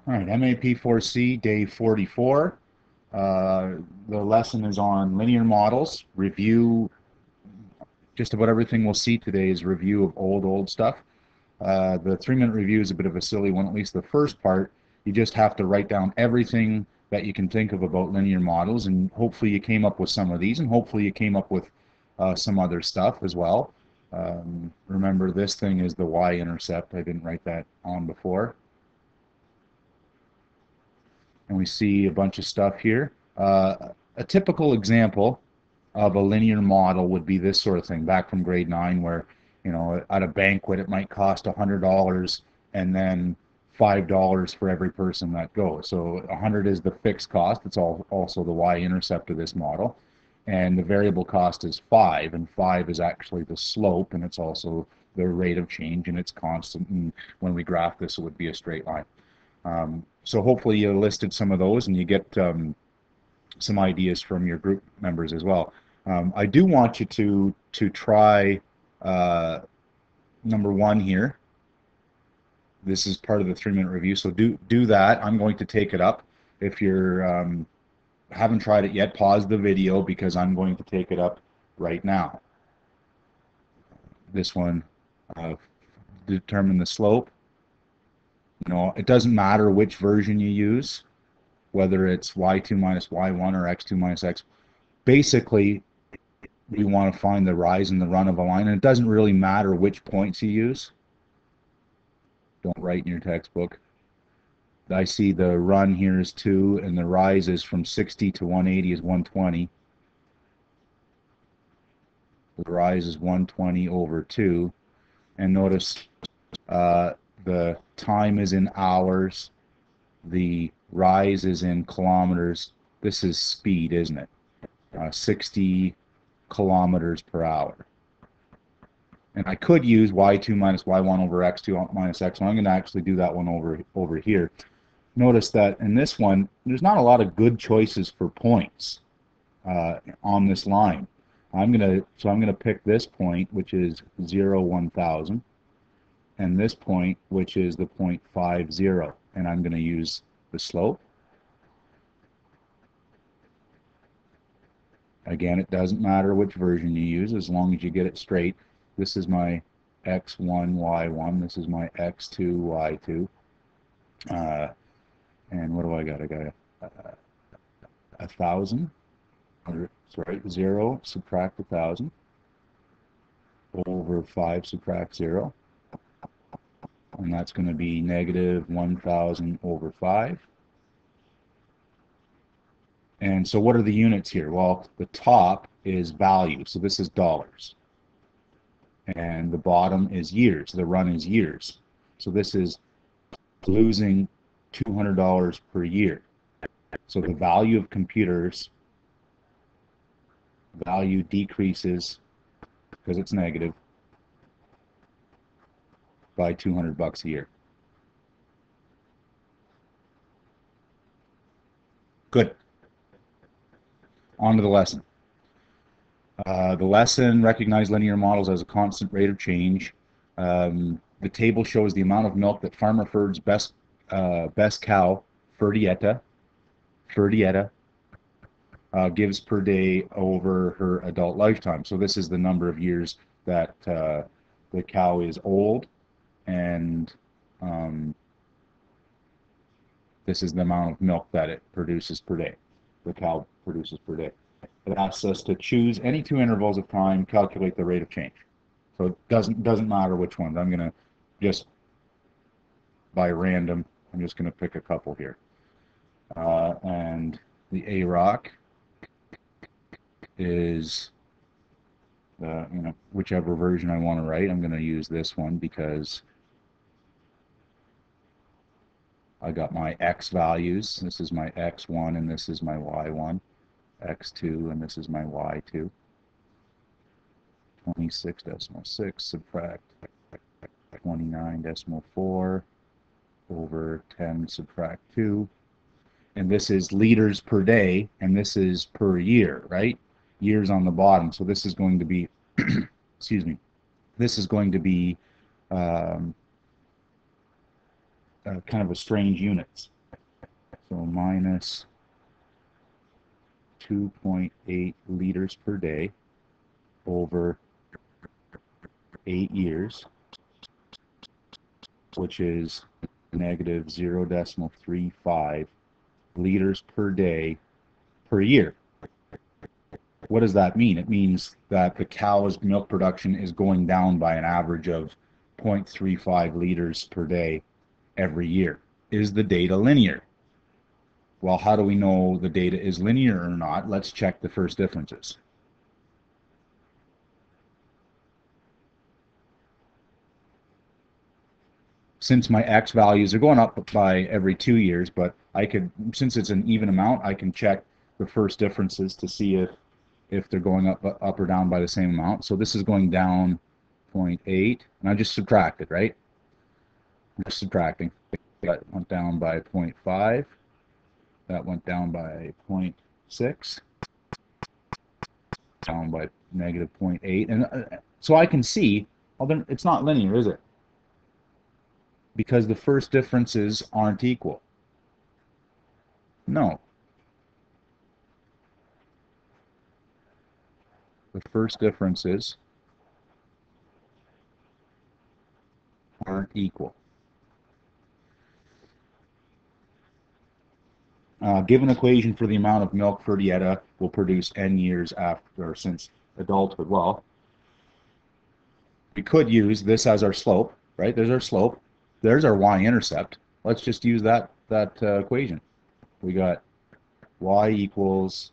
All right, MAP4C, day 44. The lesson is on linear models. Review, just about everything we'll see today is review of old stuff. The 3-minute review is a bit of a silly one, at least the first part. You just have to write down everything that you can think of about linear models, and hopefully you came up with some of these, and hopefully you came up with some other stuff as well. Remember, this thing is the y-intercept. I didn't write that on before. And we see a bunch of stuff here. A typical example of a linear model would be this sort of thing back from grade 9, where, you know, at a banquet it might cost $100 and then $5 for every person that goes. So 100 is the fixed cost. It's also the y-intercept of this model. And the variable cost is 5, and 5 is actually the slope, and it's also the rate of change, and it's constant. And when we graph this, it would be a straight line. So hopefully you listed some of those and you get some ideas from your group members as well. I do want you to try number 1 here. This is part of the 3-minute review, so do that. I'm going to take it up. If you're haven't tried it yet, pause the video because I'm going to take it up right now. This one, determine the slope. You know, it doesn't matter which version you use, whether it's y2 minus y1 or x2 minus x. Basically, we want to find the rise and the run of a line, and it doesn't really matter which points you use. Don't write in your textbook. I see the run here is 2, and the rise is from 60 to 180 is 120. The rise is 120 over 2. And notice the time is in hours, the rise is in kilometers. This is speed, isn't it? 60 kilometers per hour. And I could use y2 minus y1 over x2 minus x1. I'm going to actually do that one over here. Notice that in this one, there's not a lot of good choices for points on this line. I'm going to pick this point, which is 0, 1,000. And this point, which is the 0.50, and I'm going to use the slope. Again, it doesn't matter which version you use as long as you get it straight. This is my x1, y1. This is my x2, y2. And what do I got? I got 1,000. Sorry, 0, subtract 1,000. Over 5, subtract 0. And that's going to be negative 1,000 over 5. And so what are the units here? Well, the top is value, so this is dollars. And the bottom is years. The run is years. So this is losing $200 per year. So the value of computers, value decreases because it's negative by $200 a year. Good. On to the lesson. The lesson recognized linear models as a constant rate of change. The table shows the amount of milk that Farmer Ferd's best cow, Ferdietta, gives per day over her adult lifetime. So this is the number of years that the cow is old, and this is the amount of milk that it produces per day, the cow produces per day. It asks us to choose any 2 intervals of time, calculate the rate of change. So it doesn't matter which ones. I'm going to just, by random, I'm just going to pick a couple here. And the AROC is, you know, whichever version I want to write. I'm going to use this one because I got my X values. This is my X1 and this is my Y1. X2 and this is my Y2. 26.6 subtract 29.4 over 10 subtract 2. And this is liters per day, and this is per year, right? Years on the bottom. So this is going to be, excuse me, this is going to be kind of a strange units. So minus 2.8 liters per day over 8 years, which is negative 0.35 liters per day per year. What does that mean? It means that the cow's milk production is going down by an average of 0.35 liters per day every year. Is the data linear? Well, how do we know the data is linear or not? Let's check the first differences. Since my X values are going up by every 2 years, but I could, since it's an even amount, I can check the first differences to see if they're going up or down by the same amount. So this is going down 0.8, and I just subtracted, right? I'm just subtracting. That went down by 0.5. That went down by 0.6. Down by negative 0.8. And so I can see, well, then it's not linear, is it? Because the first differences aren't equal. No. The first differences aren't equal. Given equation for the amount of milk Ferdietta will produce n years after or since adulthood. Well, we could use this as our slope, right? There's our slope. There's our y-intercept. Let's just use that equation. We got y equals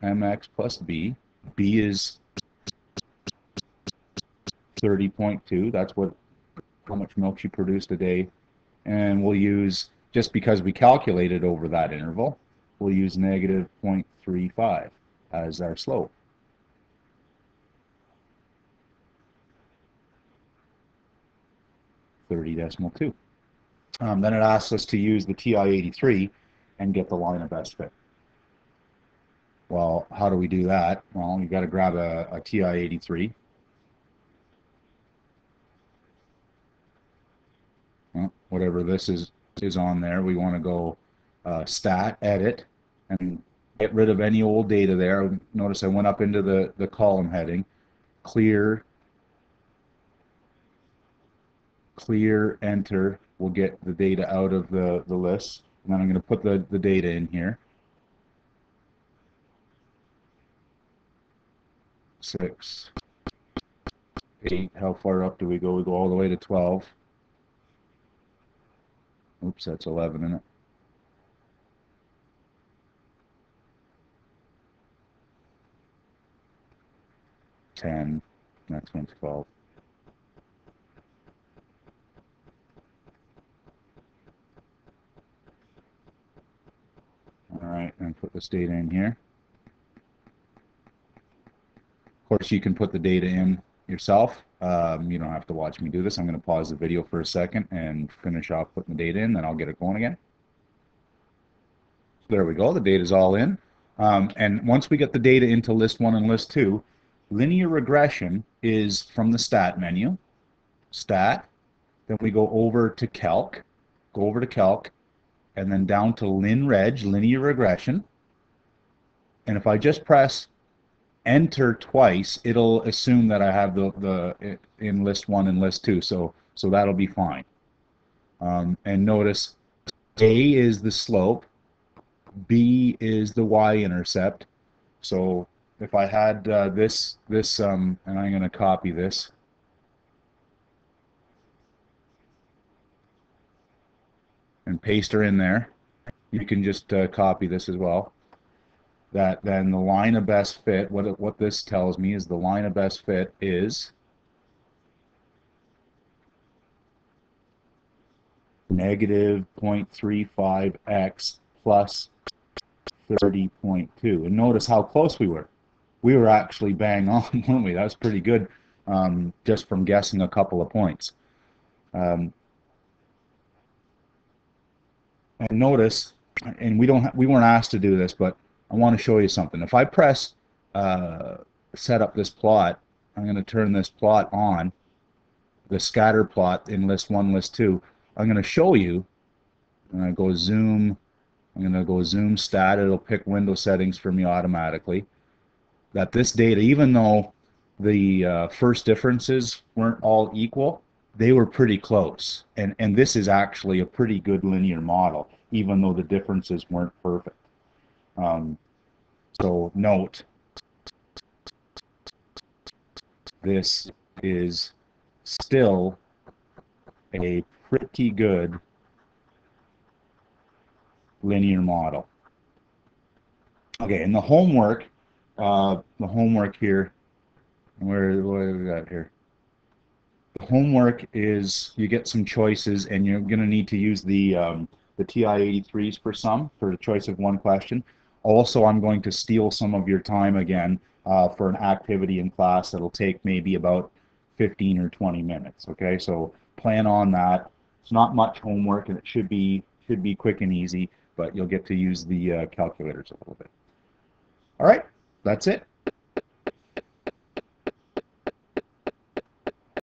mx plus b. B is 30.2. That's how much milk she produced a day. And we'll use, just because we calculated over that interval, we'll use negative 0.35 as our slope. .2. Then it asks us to use the TI-83 and get the line of best fit. Well, how do we do that? Well, you got to grab a TI-83. Well, whatever this is on there, we want to go stat, edit, and get rid of any old data there. Notice I went up into the column heading, clear, enter, will get the data out of the list. And then I'm going to put the data in here. 6, 8, how far up do we go? We go all the way to 12. Oops, that's 11 in it. 10, next one's 12. All right, and put this data in here. Of course, you can put the data in yourself. You don't have to watch me do this. I'm going to pause the video for a second and finish off putting the data in, then I'll get it going again. So there we go. The data's all in. And once we get the data into list 1 and list 2, linear regression is from the stat menu, stat, then we go over to calc, and then down to linreg, linear regression. And if I just press enter twice, it'll assume that I have the in list 1 and list 2, so that'll be fine. And notice A is the slope, B is the y-intercept. So if I had this, and I'm going to copy this. And paste her in there. You can just copy this as well. That then the line of best fit, what this tells me is the line of best fit is negative 0.35x plus 30.2. And notice how close we were. We were actually bang on, weren't we? That was pretty good, just from guessing a couple of points. And notice, and we weren't asked to do this, but I want to show you something. If I press set up this plot, I'm going to turn this plot on, the scatter plot in list 1, list 2. I'm going to show you, and I go zoom I'm going to go zoom stat. It'll pick window settings for me automatically. That this data, even though the first differences weren't all equal, they were pretty close. And this is actually a pretty good linear model, even though the differences weren't perfect. So note, this is still a pretty good linear model. Okay, and the homework here, what do we got here? The homework is you get some choices, and you're going to need to use the TI-83s for some, for the choice of one question. Also, I'm going to steal some of your time again for an activity in class that'll take maybe about 15 or 20 minutes. Okay, so plan on that. It's not much homework, and it should be quick and easy, but you'll get to use the calculators a little bit. All right, that's it.